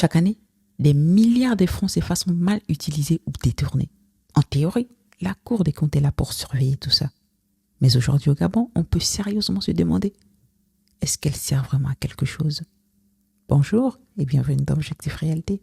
Chaque année, des milliards de francs CFA sont mal utilisés ou détournés. En théorie, la Cour des comptes est là pour surveiller tout ça. Mais aujourd'hui au Gabon, on peut sérieusement se demander, est-ce qu'elle sert vraiment à quelque chose? Bonjour et bienvenue dans Objectif Réalité.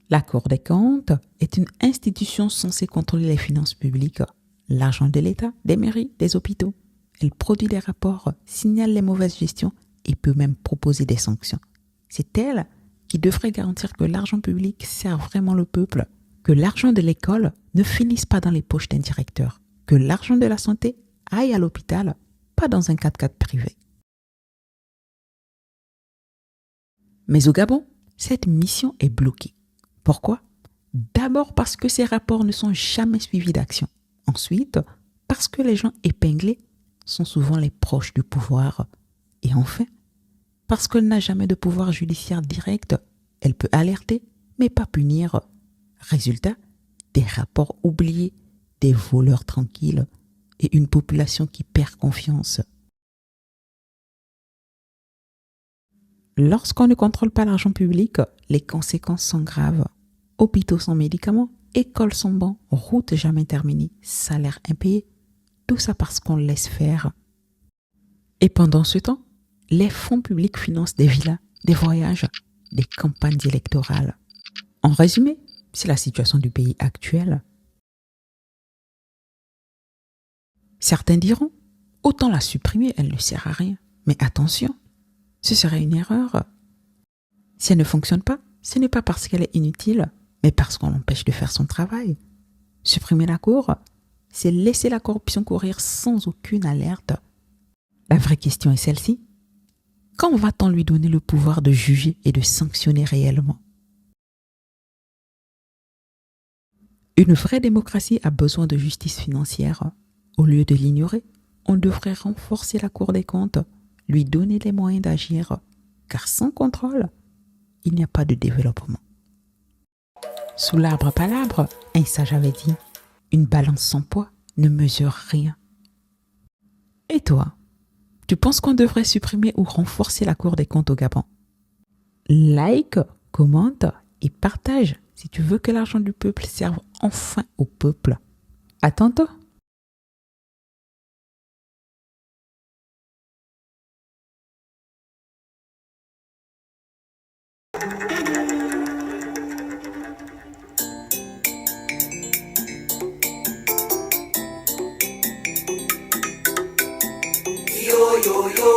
La Cour des comptes est une institution censée contrôler les finances publiques, l'argent de l'État, des mairies, des hôpitaux. Elle produit des rapports, signale les mauvaises gestions et peut même proposer des sanctions. C'est elle qui devrait garantir que l'argent public sert vraiment le peuple, que l'argent de l'école ne finisse pas dans les poches d'un directeur, que l'argent de la santé aille à l'hôpital, pas dans un 4x4 privé. Mais au Gabon, cette mission est bloquée. Pourquoi? D'abord parce que ces rapports ne sont jamais suivis d'action. Ensuite, parce que les gens épinglés sont souvent les proches du pouvoir. Et enfin, parce qu'elle n'a jamais de pouvoir judiciaire direct, elle peut alerter, mais pas punir. Résultat, des rapports oubliés, des voleurs tranquilles et une population qui perd confiance. Lorsqu'on ne contrôle pas l'argent public, les conséquences sont graves. Hôpitaux sans médicaments, écoles sans bancs, routes jamais terminées, salaires impayés. Tout ça parce qu'on laisse faire. Et pendant ce temps, les fonds publics financent des villas, des voyages, des campagnes électorales. En résumé, c'est la situation du pays actuel. Certains diront, autant la supprimer, elle ne sert à rien. Mais attention, ce serait une erreur. Si elle ne fonctionne pas, ce n'est pas parce qu'elle est inutile, mais parce qu'on l'empêche de faire son travail. Supprimer la Cour, c'est laisser la corruption courir sans aucune alerte. La vraie question est celle-ci. Quand va-t-on lui donner le pouvoir de juger et de sanctionner réellement? Une vraie démocratie a besoin de justice financière. Au lieu de l'ignorer, on devrait renforcer la Cour des comptes, lui donner les moyens d'agir, car sans contrôle, il n'y a pas de développement. Sous l'arbre palabre, un sage avait dit, une balance sans poids ne mesure rien. Et toi, tu penses qu'on devrait supprimer ou renforcer la Cour des comptes au Gabon? Like, commente et partage si tu veux que l'argent du peuple serve enfin au peuple. À tantôt! Yo yo yo,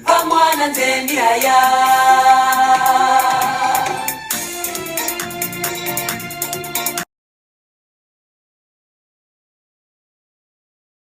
vamwana nzendi haya.